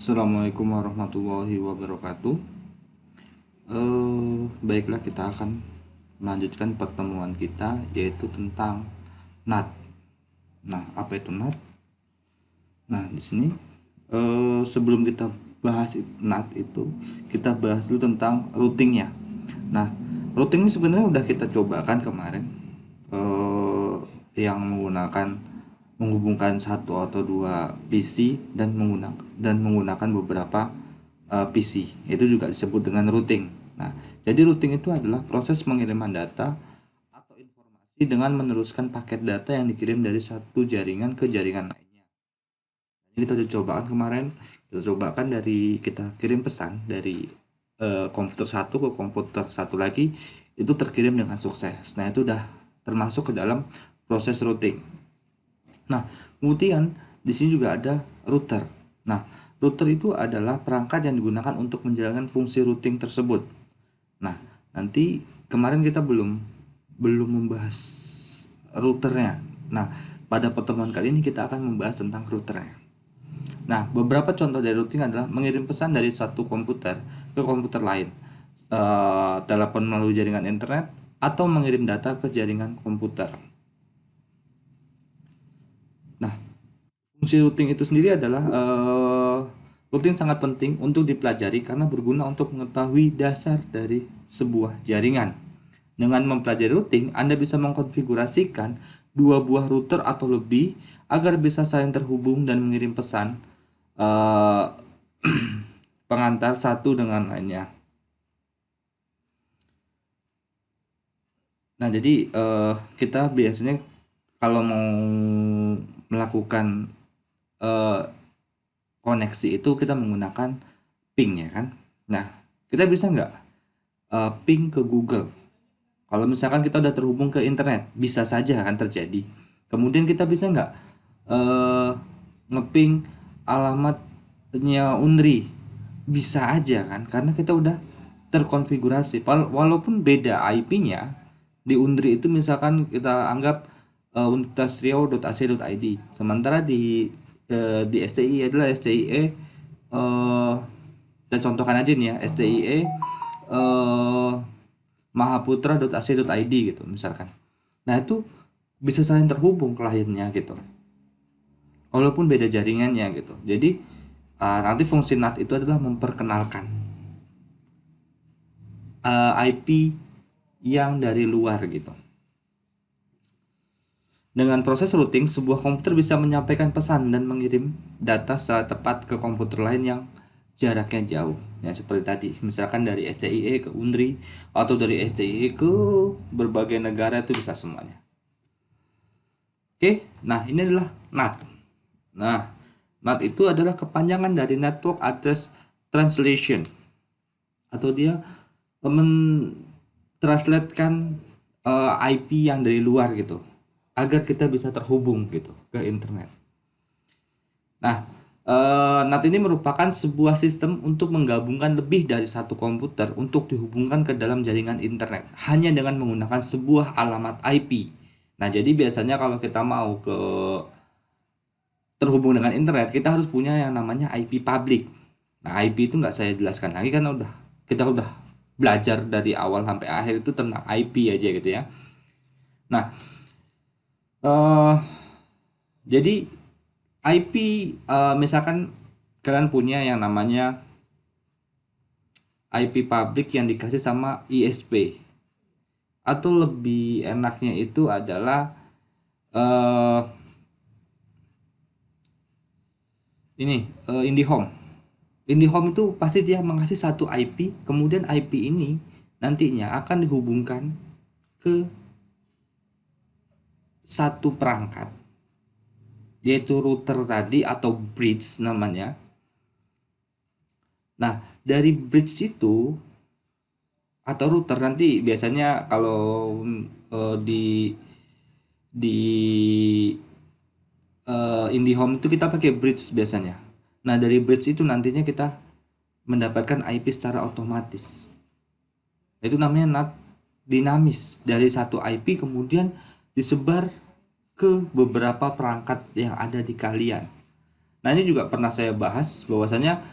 Assalamualaikum warahmatullahi wabarakatuh. Baiklah, kita akan melanjutkan pertemuan kita yaitu tentang NAT. Nah, apa itu NAT? Nah, di sini sebelum kita bahas NAT itu, kita bahas dulu tentang routingnya. Nah, routing ini sebenarnya udah kita cobakan kemarin, yang menghubungkan satu atau dua PC dan menggunakan beberapa PC. Itu juga disebut dengan routing. Nah, jadi routing itu adalah proses pengiriman data atau informasi dengan meneruskan paket data yang dikirim dari satu jaringan ke jaringan lainnya. Ini kita udah cobakan kemarin, kita cobakan dari kita kirim pesan dari komputer satu ke komputer satu lagi, itu terkirim dengan sukses. Nah, itu udah termasuk ke dalam proses routing. Nah, kemudian di sini juga ada router. Nah, router itu adalah perangkat yang digunakan untuk menjalankan fungsi routing tersebut. Nah, nanti kemarin kita belum belum membahas routernya. Nah, pada pertemuan kali ini kita akan membahas tentang routernya. Nah, beberapa contoh dari routing adalah mengirim pesan dari satu komputer ke komputer lain, telepon melalui jaringan internet, atau mengirim data ke jaringan komputer. Nah, fungsi routing itu sendiri adalah routing sangat penting untuk dipelajari karena berguna untuk mengetahui dasar dari sebuah jaringan. Dengan mempelajari routing, Anda bisa mengkonfigurasikan dua buah router atau lebih agar bisa saling terhubung dan mengirim pesan eh, pengantar satu dengan lainnya. Nah, jadi kita biasanya kalau mau melakukan eh, koneksi itu kita menggunakan ping, ya kan. Nah, kita bisa nggak ping ke Google? Kalau misalkan kita udah terhubung ke internet, bisa saja akan terjadi. Kemudian kita bisa nggak eh ngeping alamatnya Unri? Bisa aja kan, karena kita udah terkonfigurasi. Walaupun beda IP-nya, di Unri itu misalkan kita anggap universitasriau.ac.id, sementara di STI adalah STIE, kita contohkan aja nih ya, STIE mahaputra.ac.id gitu misalkan. Nah, itu bisa saling terhubung kliennya gitu, walaupun beda jaringannya gitu. Jadi nanti fungsi NAT itu adalah memperkenalkan IP yang dari luar gitu. Dengan proses routing, sebuah komputer bisa menyampaikan pesan dan mengirim data secara tepat ke komputer lain yang jaraknya jauh. Ya, seperti tadi, misalkan dari STIE ke Unri atau dari STIE ke berbagai negara, itu bisa semuanya. Oke, nah ini adalah NAT. Nah, NAT itu adalah kepanjangan dari Network Address Translation, atau dia mentranslatekan IP yang dari luar gitu, agar kita bisa terhubung gitu ke internet. Nah, NAT ini merupakan sebuah sistem untuk menggabungkan lebih dari satu komputer untuk dihubungkan ke dalam jaringan internet hanya dengan menggunakan sebuah alamat IP. Nah, jadi biasanya kalau kita mau terhubung dengan internet, kita harus punya yang namanya IP public. Nah, IP itu nggak saya jelaskan lagi kan, kita udah belajar dari awal sampai akhir itu tentang IP aja gitu ya. Nah, eh jadi IP, misalkan kalian punya yang namanya IP public yang dikasih sama ISP, atau lebih enaknya itu adalah eh ini IndiHome. IndiHome itu pasti dia mengasih satu IP, kemudian IP ini nantinya akan dihubungkan ke satu perangkat, yaitu router tadi atau bridge namanya. Nah, dari bridge itu atau router nanti biasanya kalau di IndiHome itu kita pakai bridge biasanya. Nah, dari bridge itu nantinya kita mendapatkan IP secara otomatis. Itu namanya NAT dinamis, dari satu IP kemudian disebar ke beberapa perangkat yang ada di kalian. Nah, ini juga pernah saya bahas bahwasanya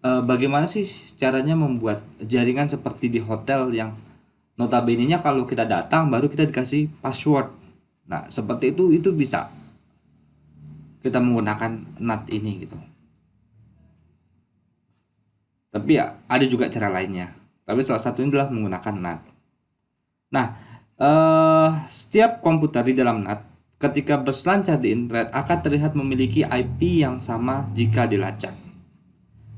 bagaimana sih caranya membuat jaringan seperti di hotel yang notabene-nya kalau kita datang baru kita dikasih password. Nah, seperti itu bisa kita menggunakan NAT ini gitu. Tapi ya ada juga cara lainnya. Tapi salah satunya adalah menggunakan NAT. Nah, setiap komputer di dalam NAT ketika berselancar di internet akan terlihat memiliki IP yang sama jika dilacak.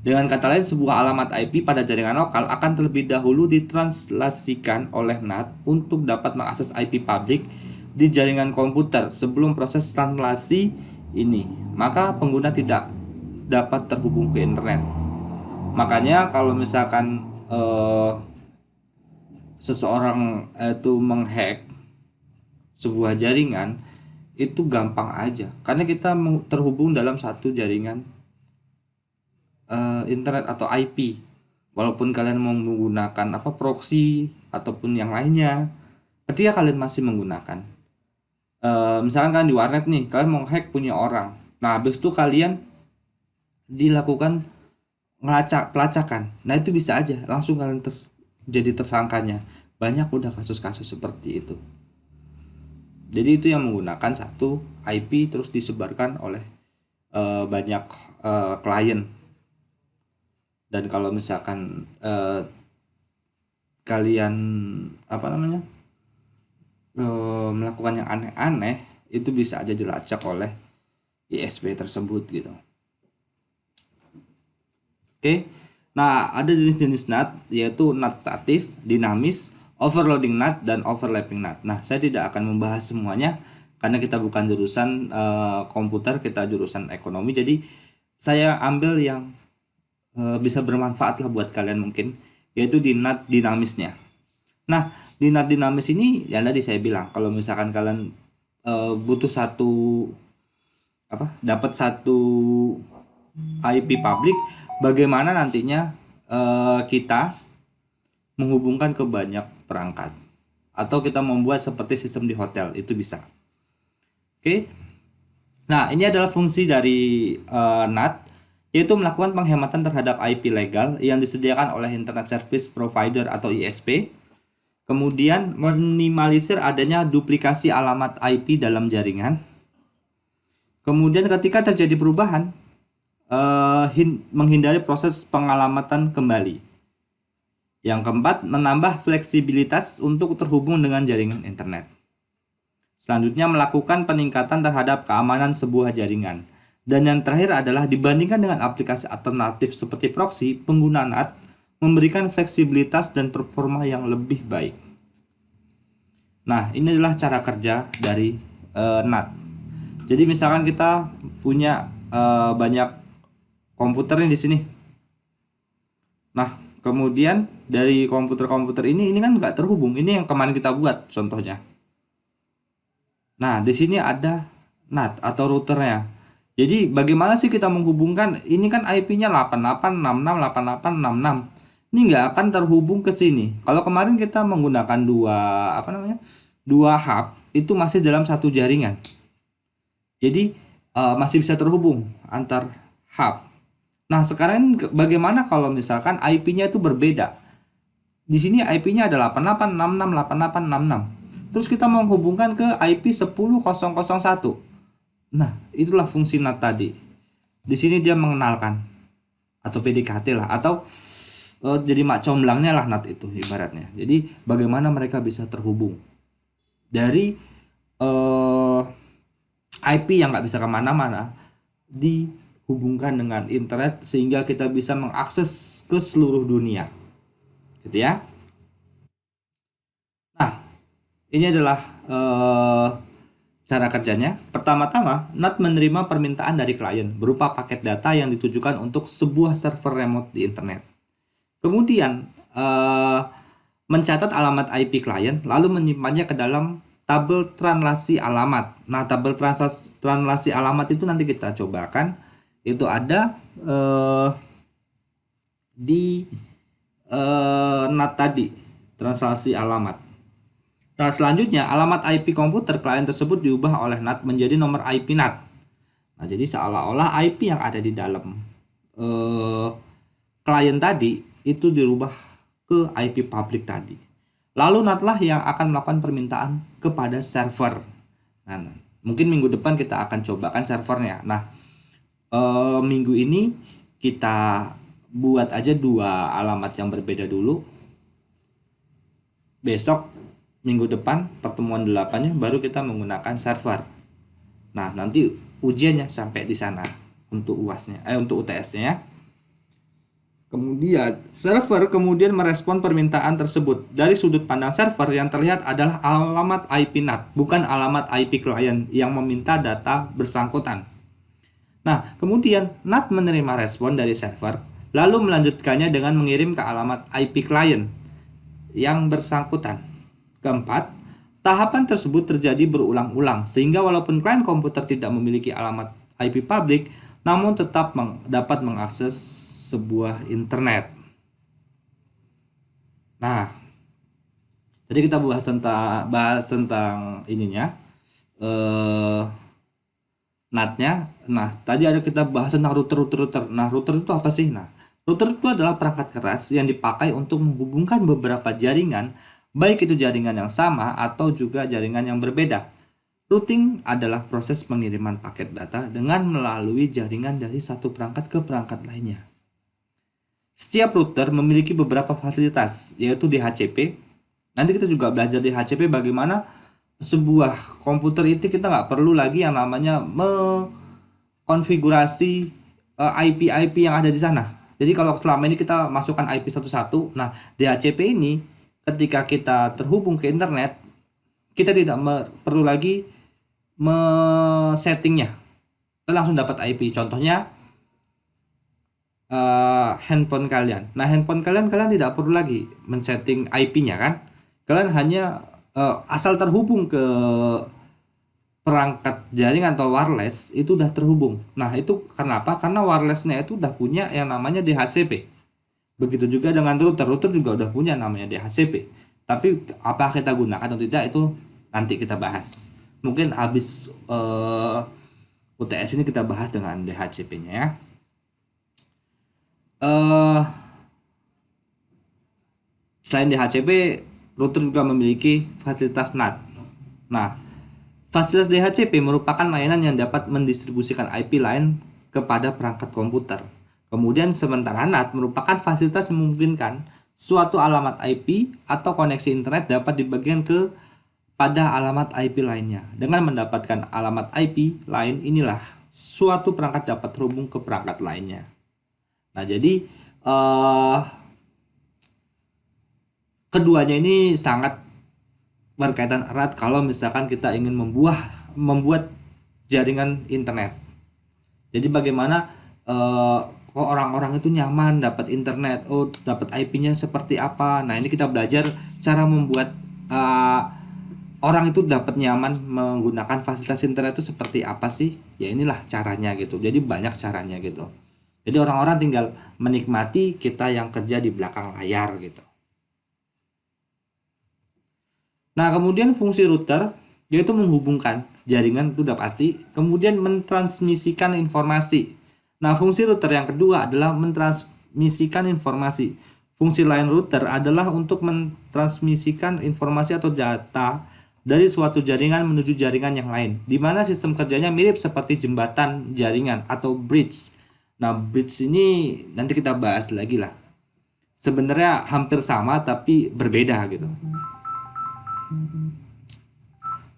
Dengan kata lain, sebuah alamat IP pada jaringan lokal akan terlebih dahulu ditranslasikan oleh NAT untuk dapat mengakses IP publik di jaringan komputer sebelum proses translasi ini. Maka pengguna tidak dapat terhubung ke internet. Makanya kalau misalkan seseorang itu menghack sebuah jaringan itu gampang aja karena kita terhubung dalam satu jaringan internet atau IP. Walaupun kalian mau menggunakan proxy ataupun yang lainnya, ketika kalian masih menggunakan misalkan kalian di warnet nih, kalian mau hack punya orang, nah habis itu kalian dilakukan pelacakan, nah itu bisa aja langsung kalian jadi tersangkanya. Banyak udah kasus-kasus seperti itu. Jadi itu yang menggunakan satu IP terus disebarkan oleh banyak klien. Dan kalau misalkan kalian melakukan yang aneh-aneh, itu bisa aja dilacak oleh ISP tersebut gitu. Oke. Nah, ada jenis-jenis NAT yaitu NAT statis, dinamis, overloading NAT, dan overlapping NAT. Nah, saya tidak akan membahas semuanya karena kita bukan jurusan komputer, kita jurusan ekonomi. Jadi saya ambil yang bisa bermanfaat lah buat kalian mungkin, yaitu di NAT dinamisnya. Nah, di NAT dinamis ini yang tadi saya bilang, kalau misalkan kalian butuh dapat satu IP publik, bagaimana nantinya kita menghubungkan ke banyak perangkat, atau kita membuat seperti sistem di hotel, itu bisa. Oke. Nah, ini adalah fungsi dari NAT, yaitu melakukan penghematan terhadap IP legal yang disediakan oleh Internet Service Provider atau ISP. Kemudian minimalisir adanya duplikasi alamat IP dalam jaringan. Kemudian ketika terjadi perubahan, menghindari proses pengalamatan kembali. Yang keempat, menambah fleksibilitas untuk terhubung dengan jaringan internet. Selanjutnya, melakukan peningkatan terhadap keamanan sebuah jaringan. Dan yang terakhir adalah dibandingkan dengan aplikasi alternatif seperti proxy, pengguna NAT memberikan fleksibilitas dan performa yang lebih baik. Nah, ini adalah cara kerja dari NAT. Jadi misalkan kita punya banyak komputer di sini. Nah, kemudian dari komputer-komputer ini kan nggak terhubung. Ini yang kemarin kita buat contohnya. Nah, di sini ada NAT atau routernya. Jadi bagaimana sih kita menghubungkan? Ini kan IP-nya 88668866. Ini nggak akan terhubung ke sini. Kalau kemarin kita menggunakan dua hub, itu masih dalam satu jaringan. Jadi masih bisa terhubung antar hub. Nah, sekarang bagaimana kalau misalkan IP-nya itu berbeda? Di sini IP-nya ada 88668866. Terus kita mau menghubungkan ke IP 10001. Nah, itulah fungsi NAT tadi. Di sini dia mengenalkan atau PDKT lah, atau jadi mak comblangnya lah NAT itu ibaratnya. Jadi bagaimana mereka bisa terhubung dari IP yang nggak bisa kemana-mana dihubungkan dengan internet sehingga kita bisa mengakses ke seluruh dunia, gitu ya. Nah, ini adalah cara kerjanya. Pertama-tama, NAT menerima permintaan dari klien berupa paket data yang ditujukan untuk sebuah server remote di internet. Kemudian, mencatat alamat IP klien, lalu menyimpannya ke dalam tabel translasi alamat. Nah, tabel translasi alamat itu nanti kita cobakan. Itu ada di NAT tadi, translasi alamat. Nah, selanjutnya alamat IP komputer klien tersebut diubah oleh NAT menjadi nomor IP NAT. Nah, jadi seolah-olah IP yang ada di dalam klien tadi itu dirubah ke IP public tadi. Lalu NAT lah yang akan melakukan permintaan kepada server. Nah, mungkin minggu depan kita akan cobakan servernya. Nah, minggu ini kita buat aja dua alamat yang berbeda dulu. Besok minggu depan pertemuan 8-nya baru kita menggunakan server. Nah, nanti ujiannya sampai di sana untuk UAS-nya, untuk UTS-nya ya. Kemudian server kemudian merespon permintaan tersebut. Dari sudut pandang server yang terlihat adalah alamat IP NAT, bukan alamat IP klien yang meminta data bersangkutan. Nah, kemudian NAT menerima respon dari server, lalu melanjutkannya dengan mengirim ke alamat IP klien yang bersangkutan. Keempat, tahapan tersebut terjadi berulang-ulang, sehingga walaupun klien komputer tidak memiliki alamat IP public, namun tetap dapat mengakses sebuah internet. Nah, jadi kita bahas tentang ininya, NAT-nya. Nah, tadi ada kita bahas tentang router. Nah, router itu apa sih? Nah, router itu adalah perangkat keras yang dipakai untuk menghubungkan beberapa jaringan, baik itu jaringan yang sama atau juga jaringan yang berbeda. Routing adalah proses pengiriman paket data dengan melalui jaringan dari satu perangkat ke perangkat lainnya. Setiap router memiliki beberapa fasilitas, yaitu DHCP. Nanti kita juga belajar DHCP bagaimana sebuah komputer itu kita nggak perlu lagi yang namanya mengkonfigurasi IP yang ada di sana. Jadi kalau selama ini kita masukkan IP satu-satu, nah DHCP ini ketika kita terhubung ke internet, kita tidak perlu lagi settingnya, kita langsung dapat IP. Contohnya handphone kalian. Nah, handphone kalian tidak perlu lagi men-setting IP-nya kan. Kalian hanya asal terhubung ke perangkat jaringan atau wireless itu udah terhubung. Nah, itu kenapa? Karena wirelessnya itu udah punya yang namanya DHCP. Begitu juga dengan router. Router juga udah punya namanya DHCP. Tapi apa kita gunakan atau tidak itu nanti kita bahas. Mungkin habis UTS ini kita bahas dengan DHCP-nya ya. Selain DHCP, router juga memiliki fasilitas NAT. Nah, fasilitas DHCP merupakan layanan yang dapat mendistribusikan IP lain kepada perangkat komputer. Kemudian sementara NAT merupakan fasilitas yang memungkinkan suatu alamat IP atau koneksi internet dapat dibagikan pada alamat IP lainnya. Dengan mendapatkan alamat IP lain inilah suatu perangkat dapat terhubung ke perangkat lainnya. Nah, jadi keduanya ini sangat berkaitan erat kalau misalkan kita ingin membuat jaringan internet. Jadi bagaimana orang-orang itu nyaman dapat internet, dapat IP-nya seperti apa. Nah, ini kita belajar cara membuat orang itu dapat nyaman menggunakan fasilitas internet itu seperti apa sih? Ya inilah caranya gitu. Jadi banyak caranya gitu. Jadi orang-orang tinggal menikmati, kita yang kerja di belakang layar gitu. Nah, kemudian fungsi router yaitu menghubungkan jaringan itu udah pasti, kemudian mentransmisikan informasi. Nah, fungsi router yang kedua adalah mentransmisikan informasi. Fungsi lain router adalah untuk mentransmisikan informasi atau data dari suatu jaringan menuju jaringan yang lain, di mana sistem kerjanya mirip seperti jembatan jaringan atau bridge. Nah, bridge ini nanti kita bahas lagi lah. Sebenarnya hampir sama tapi berbeda gitu.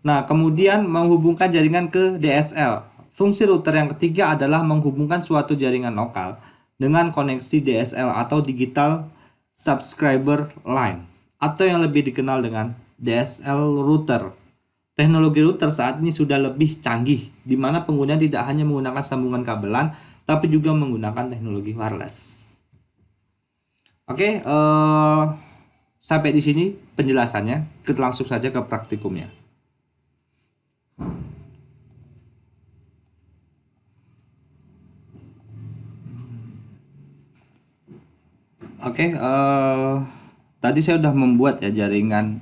Nah, kemudian menghubungkan jaringan ke DSL. Fungsi router yang ketiga adalah menghubungkan suatu jaringan lokal dengan koneksi DSL atau Digital Subscriber Line, atau yang lebih dikenal dengan DSL router. Teknologi router saat ini sudah lebih canggih, di mana pengguna tidak hanya menggunakan sambungan kabelan, tapi juga menggunakan teknologi wireless. Oke, sampai di sini penjelasannya. Kita langsung saja ke praktikumnya. Oke, tadi saya sudah membuat ya jaringan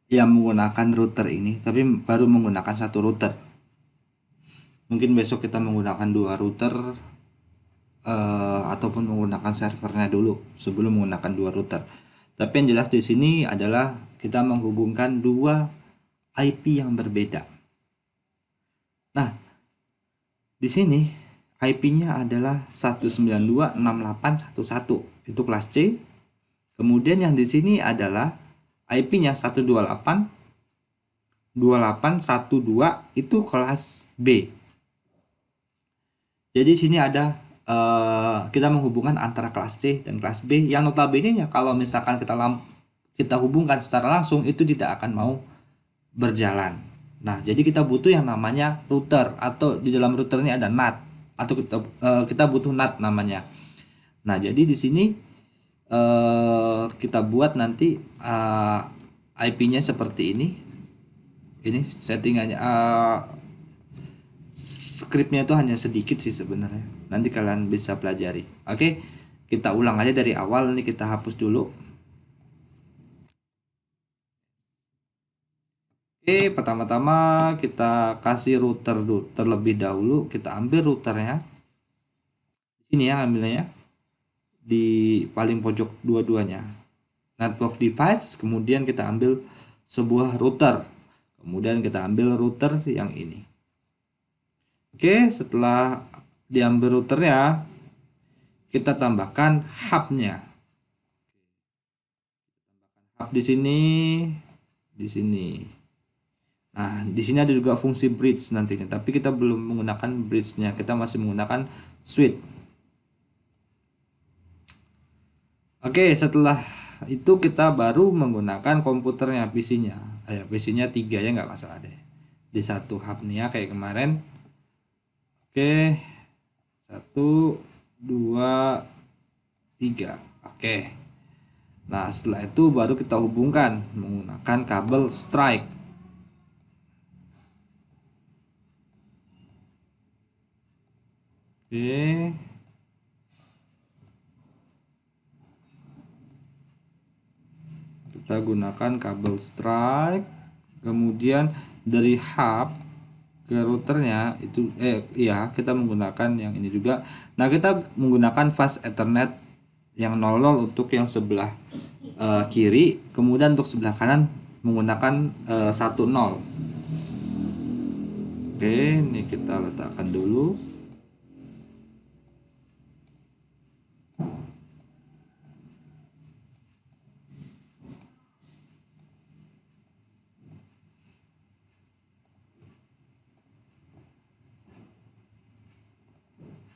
yang menggunakan router ini, tapi baru menggunakan satu router. Mungkin besok kita menggunakan dua router, ataupun menggunakan servernya dulu sebelum menggunakan dua router. Tapi yang jelas di sini adalah kita menghubungkan dua IP yang berbeda. Nah, di sini IP-nya adalah 192.6811. Itu kelas C. Kemudian yang di sini adalah IP-nya 128.2812 itu kelas B. Jadi di sini ada kita menghubungkan antara kelas C dan kelas B yang notabene-nya kalau misalkan kita hubungkan secara langsung itu tidak akan mau berjalan. Nah, jadi kita butuh yang namanya router atau di dalam router ini ada NAT atau kita butuh NAT namanya. Nah, jadi di sini kita buat nanti IP-nya seperti ini. Ini settingannya skripnya itu hanya sedikit sih sebenarnya. Nanti kalian bisa pelajari. Oke, kita ulang aja dari awal. Ini kita hapus dulu. Oke, pertama-tama kita kasih router terlebih dahulu. Kita ambil routernya. Sini ya ambilnya di paling pojok dua-duanya. Network device, kemudian kita ambil sebuah router. Kemudian kita ambil router yang ini. Oke, setelah diambil routernya, kita tambahkan hubnya. Hub di sini, di sini. Nah, di sini ada juga fungsi bridge nantinya, tapi kita belum menggunakan bridge-nya. Kita masih menggunakan switch. Oke, setelah itu kita baru menggunakan komputernya, PC-nya. PC-nya 3 ya, nggak masalah deh. Di satu hubnya kayak kemarin. Oke, 1, 2, 3. Oke. Nah, setelah itu baru kita hubungkan menggunakan kabel strike. Oke. Kita gunakan kabel strike. Kemudian dari hub ke routernya itu iya kita menggunakan yang ini juga. Nah, kita menggunakan fast ethernet yang 00 untuk yang sebelah kiri, kemudian untuk sebelah kanan menggunakan 10. Oke, ini kita letakkan dulu.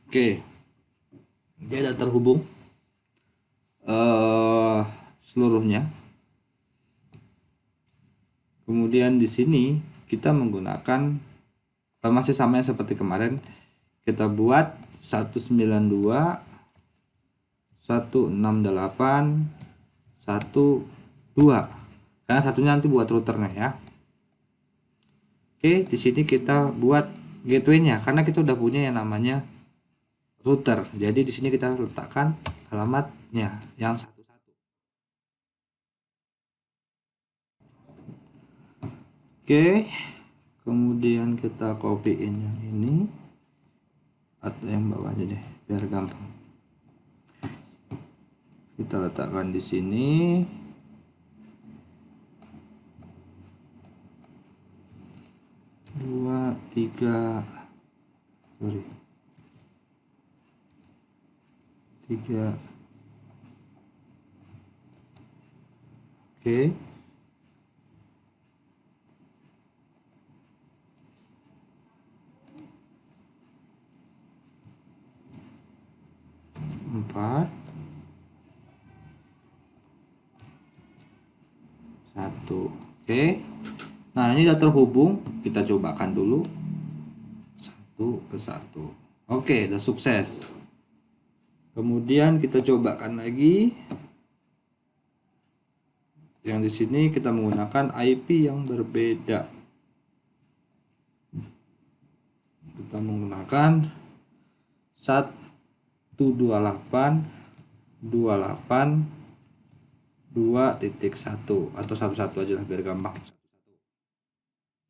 Oke, dia sudah terhubung seluruhnya. Kemudian di sini kita menggunakan masih sama yang seperti kemarin. Kita buat 192 168 12 karena satunya nanti buat routernya ya. Oke, di sini kita buat gateway-nya karena kita udah punya yang namanya router. Jadi di sini kita letakkan alamatnya yang 11. Oke, kemudian kita copy-in yang ini atau yang bawahnya deh biar gampang. Kita letakkan di sini. Dua, tiga, sorry. 3. Oke. 4, 1. Oke. Nah, ini sudah terhubung. Kita cobakan dulu. 1 ke 1. Oke, sudah sukses. Kemudian kita cobakan lagi. Yang di sini kita menggunakan IP yang berbeda. Kita menggunakan 128.2.1 atau 11 aja lah biar gampang.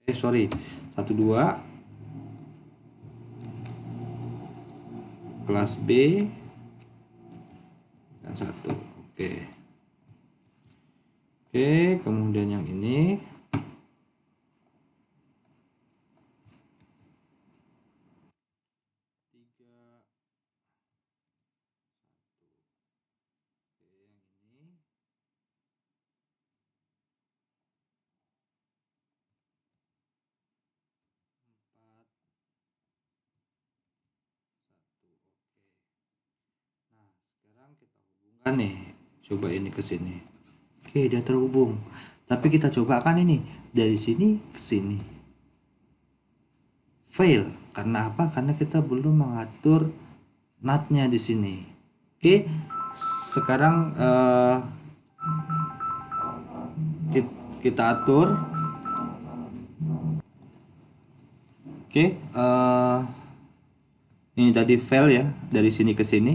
Sorry, 12. kelas B dan 1. Oke. Oke, kemudian yang ini sekarang kita hubungkan nih, coba ini ke sini. Oke, dia terhubung. Tapi kita coba kan ini dari sini ke sini. Fail. Karena apa? Karena kita belum mengatur NAT-nya di sini. Oke. Sekarang kita atur. Oke, ini tadi fail ya, dari sini ke sini.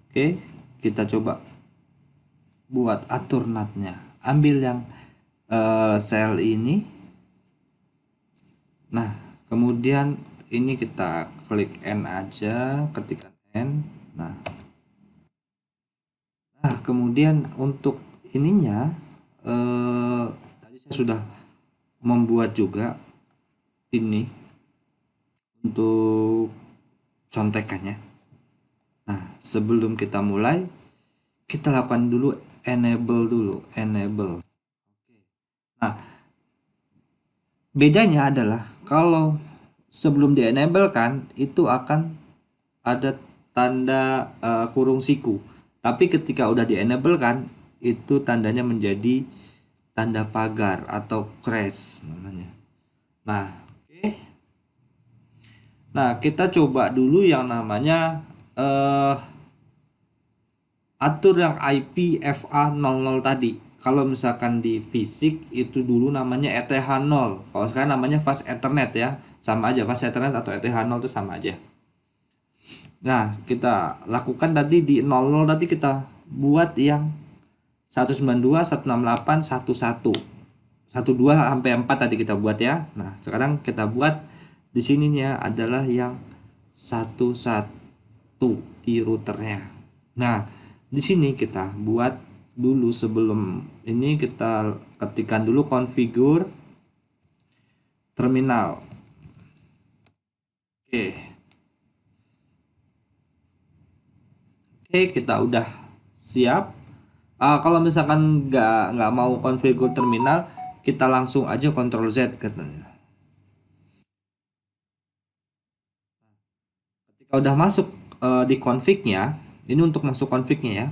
Oke, kita coba buat atur NAT-nya. Ambil yang sel ini. Nah, kemudian ini kita klik N aja, ketikkan N. Nah, kemudian untuk ininya tadi saya sudah membuat juga ini untuk contekannya. Nah, sebelum kita mulai, kita lakukan dulu enable dulu, enable. Nah, bedanya adalah kalau sebelum di enable kan itu akan ada tanda kurung siku. Tapi ketika udah di enable kan itu tandanya menjadi tanda pagar atau crash namanya. Nah, oke. Nah, kita coba dulu yang namanya atur yang IP FA00 tadi. Kalau misalkan di fisik itu dulu namanya ETH0. Kalau sekarang namanya fast ethernet ya. Sama aja, fast ethernet atau ETH0 itu sama aja. Nah, kita lakukan tadi di 00 tadi kita buat yang 192, 168, 11. 12 sampai 4 tadi kita buat ya. Nah, sekarang kita buat di sininya adalah yang 11 di routernya. Nah, di sini kita buat dulu sebelum ini kita ketikkan dulu configure terminal. Oke, kita udah siap. Kalau misalkan nggak mau configure terminal, kita langsung aja Ctrl Z katanya. Ketika udah masuk di config-nya, ini untuk masuk config-nya ya.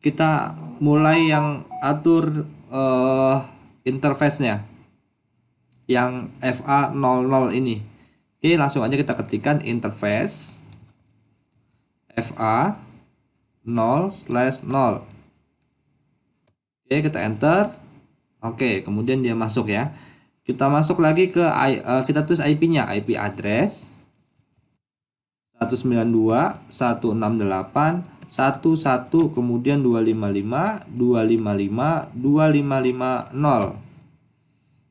Kita mulai yang atur interface-nya yang FA00 ini. Oke, langsung aja kita ketikkan interface FA0/0. Oke, kita enter. Oke, kemudian dia masuk ya. Kita masuk lagi ke kita tulis IP-nya, IP address 192.168.11, kemudian 255.255.255.0.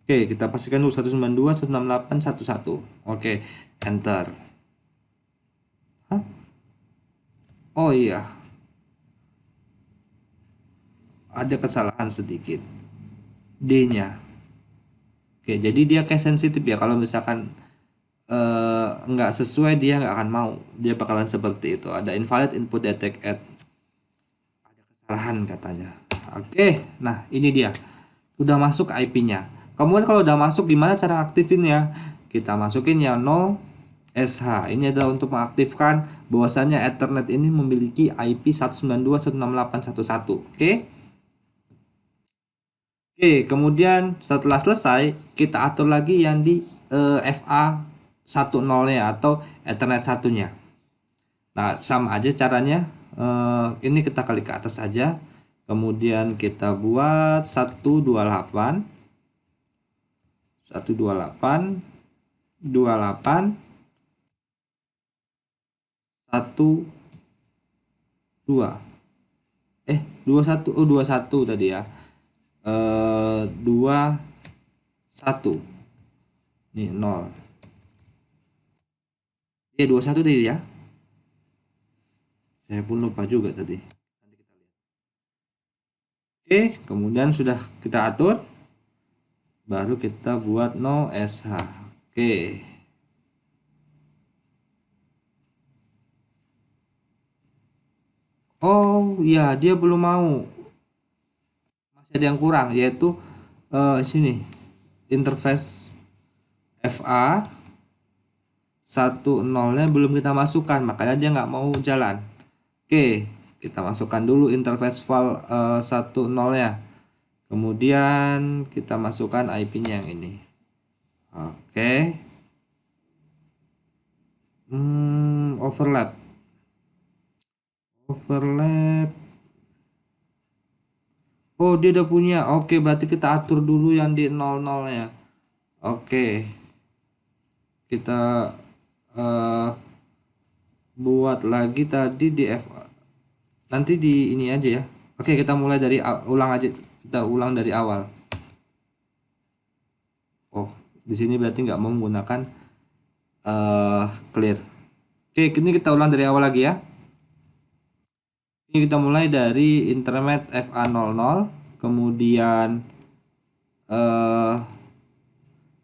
Oke, kita pastikan dulu 192.168.11. Oke, enter. Hah? Oh iya, ada kesalahan sedikit. D-nya. Oke, jadi dia kayak sensitif ya. Kalau misalkan nggak sesuai dia nggak akan mau. Dia bakalan seperti itu. Ada invalid input detect at. Ada kesalahan katanya. Oke, nah ini dia. Udah masuk IP-nya. Kemudian kalau udah masuk gimana cara aktifinnya? Kita masukin ya no SH. Ini adalah untuk mengaktifkan bahwasannya Ethernet ini memiliki IP 192.168.11. Oke. Oke, kemudian setelah selesai kita atur lagi yang di FA10-nya atau Ethernet satunya. Nah, sama aja caranya. Ini kita klik ke atas aja. Kemudian kita buat 128 128 28 1 2 21 21 tadi ya. 21 ini 0 21 tadi ya. Saya pun lupa juga tadi. Nanti kita lihat. Oke, kemudian sudah kita atur, baru kita buat no SH. Oke. Oh ya, dia belum mau. Masih ada yang kurang, yaitu sini interface FA 10-nya belum kita masukkan, makanya dia nggak mau jalan. Oke, kita masukkan dulu interface file 10-nya. Kemudian kita masukkan IP-nya yang ini. Oke. Overlap. Oh, dia udah punya. Oke, berarti kita atur dulu yang di 00 ya. Oke. Kita eh, buat lagi tadi di nanti di ini aja ya. Oke, kita mulai dari ulang aja. Kita ulang dari awal. Oh, di sini berarti nggak mau menggunakan clear. Oke, ini kita ulang dari awal lagi ya. Ini kita mulai dari internet FA00, kemudian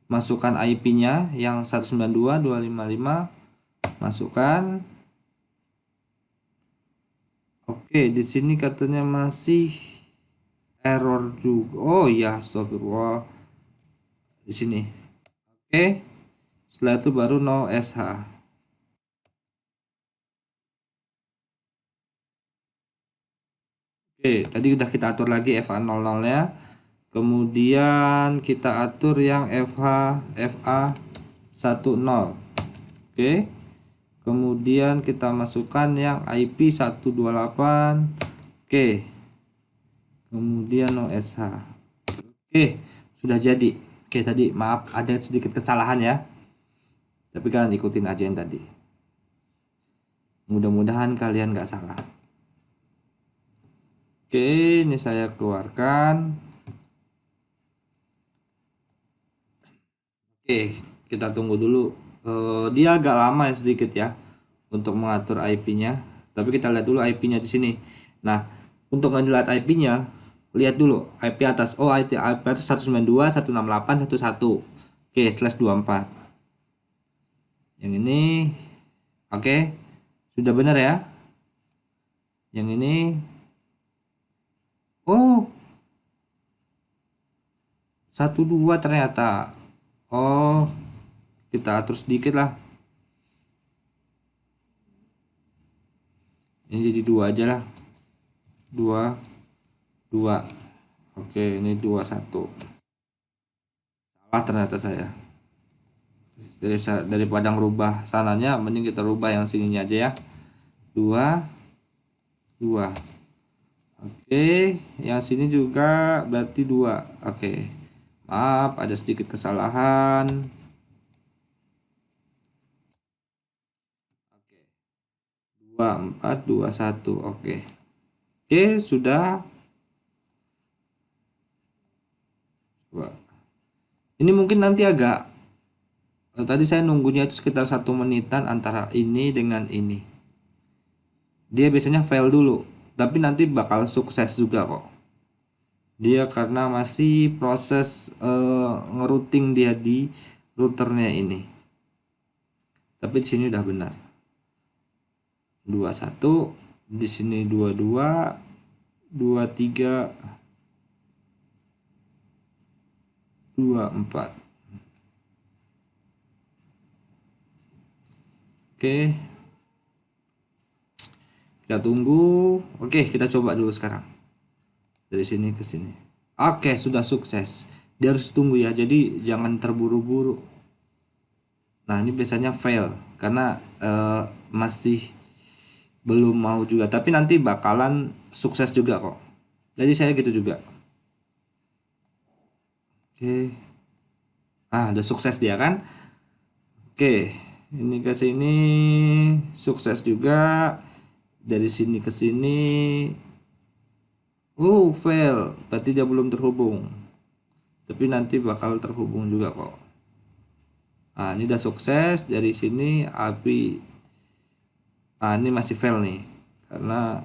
masukkan IP-nya yang 192.255, masukkan. Oke, di sini katanya masih error juga. Oh ya, astagfirullah. Di sini. Oke. Setelah itu baru no SH. Oke, tadi udah kita atur lagi FA00-nya. Kemudian kita atur yang FA10. Oke. Kemudian kita masukkan yang IP 128. Oke. Kemudian no SH. Oke, sudah jadi. Oke, tadi maaf ada sedikit kesalahan ya. Tapi kalian ikutin aja yang tadi. Mudah-mudahan kalian nggak salah. Oke, ini saya keluarkan. Oke, kita tunggu dulu. Dia agak lama ya sedikit ya untuk mengatur IP-nya. Tapi kita lihat dulu IP-nya di sini. Nah, untuk ngelihat IP-nya, lihat dulu IP atas. Oh, IP atas 192.168.11. Oke, /24. Yang ini oke. Sudah benar ya? Yang ini oh, 12 ternyata. Oh, kita atur sedikit lah. Ini jadi 2 aja lah. 2. Oke, ini 21. Salah ternyata saya. Daripada ngerubah sananya, mending kita rubah yang sininya aja ya. 2. Oke, yang sini juga berarti 2. Oke. Maaf, ada sedikit kesalahan. Oke. 2421. Oke. Oke, sudah. Coba. Ini mungkin nanti agak tadi saya nunggunya itu sekitar 1 menitan antara ini dengan ini. Dia biasanya fail dulu, tapi nanti bakal sukses juga kok. Dia karena masih proses ngerouting dia di routernya ini. Tapi di sini udah benar. 21, di sini 22, 23, 24. Oke. Kita tunggu. Oke, kita coba dulu sekarang. Dari sini ke sini. Oke, sudah sukses. Dia harus tunggu ya. Jadi jangan terburu-buru. Nah, ini biasanya fail karena masih belum mau juga. Tapi nanti bakalan sukses juga kok. Jadi saya gitu juga. Oke. Udah sukses dia kan? Oke, ini ke sini sukses juga. Dari sini ke sini fail, berarti dia belum terhubung. Tapi nanti bakal terhubung juga kok. Ini udah sukses. Dari sini api ini masih fail nih. karena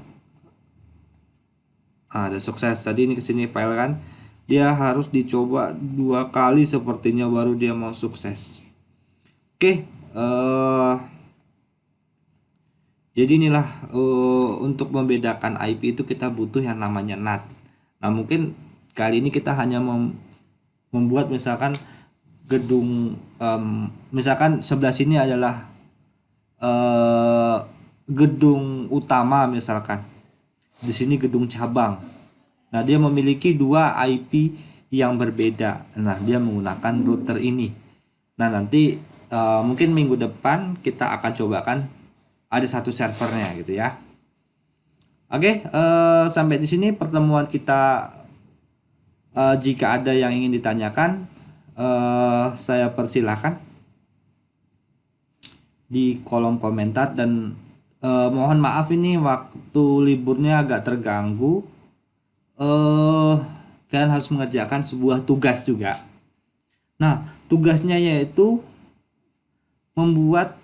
ada sukses. Tadi ini kesini file kan, dia harus dicoba 2 kali sepertinya baru dia mau sukses. Oke, jadi inilah untuk membedakan IP itu kita butuh yang namanya NAT. Nah mungkin kali ini kita hanya membuat misalkan gedung, misalkan sebelah sini adalah gedung utama misalkan, di sini gedung cabang. Nah dia memiliki 2 IP yang berbeda. Nah dia menggunakan router ini. Nah nanti mungkin minggu depan kita akan cobakan ada satu servernya gitu ya. Oke, sampai di sini pertemuan kita. Jika ada yang ingin ditanyakan, saya persilahkan di kolom komentar, dan mohon maaf ini waktu liburnya agak terganggu. Kalian harus mengerjakan sebuah tugas juga. Nah tugasnya yaitu membuat,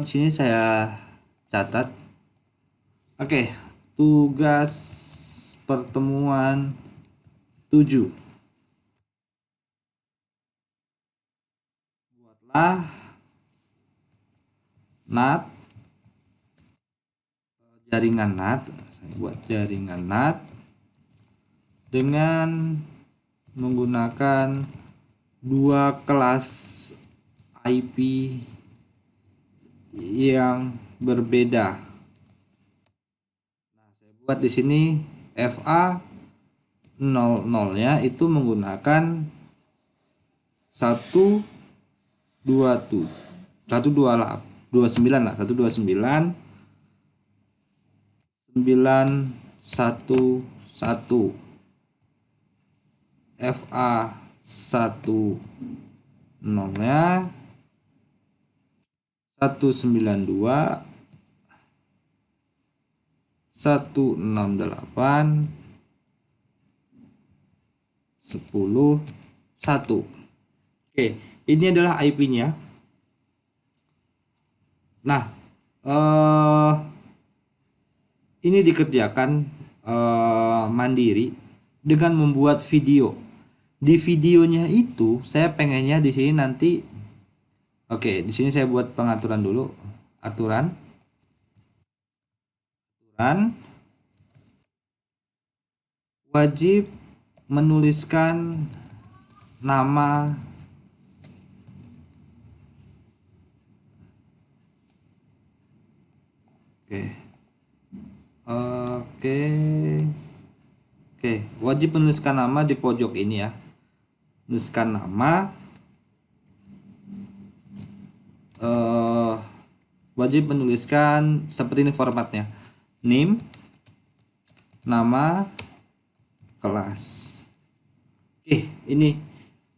di sini saya catat. Oke, tugas pertemuan 7. Buatlah NAT, jaringan NAT. Saya buat jaringan NAT dengan menggunakan 2 kelas IP yang berbeda. Nah, saya buat di sini FA 00 nya itu menggunakan 129 lah, 129 911. FA 10 nya 192 168 10 1. Oke, ini adalah IP-nya. Nah, ini dikerjakan mandiri dengan membuat video. Di videonya itu saya pengennya di sini nanti. Oke, di sini saya buat pengaturan dulu. Aturan wajib menuliskan nama wajib menuliskan nama di pojok ini ya. Menuliskan nama, wajib menuliskan seperti ini formatnya, name, nama, kelas. Oke, ini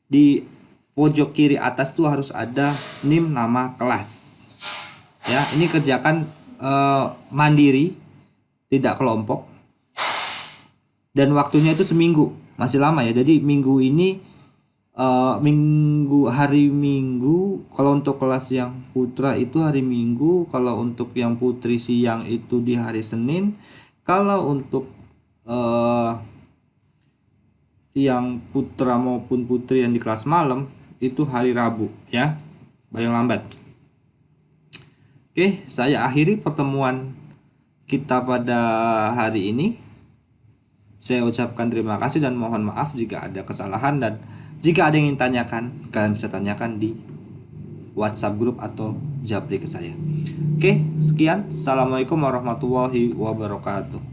di pojok kiri atas tuh harus ada name, nama, kelas ya. Ini kerjakan mandiri, tidak kelompok, dan waktunya itu seminggu, masih lama ya. Jadi minggu ini hari Minggu kalau untuk kelas yang putra itu hari Minggu, kalau untuk yang putri siang itu di hari Senin, kalau untuk yang putra maupun putri yang di kelas malam itu hari Rabu ya, paling lambat. Oke, saya akhiri pertemuan kita pada hari ini. Saya ucapkan terima kasih dan mohon maaf jika ada kesalahan, dan jika ada yang ingin tanyakan, kalian bisa tanyakan di WhatsApp grup atau japri ke saya. Oke, sekian. Assalamualaikum warahmatullahi wabarakatuh.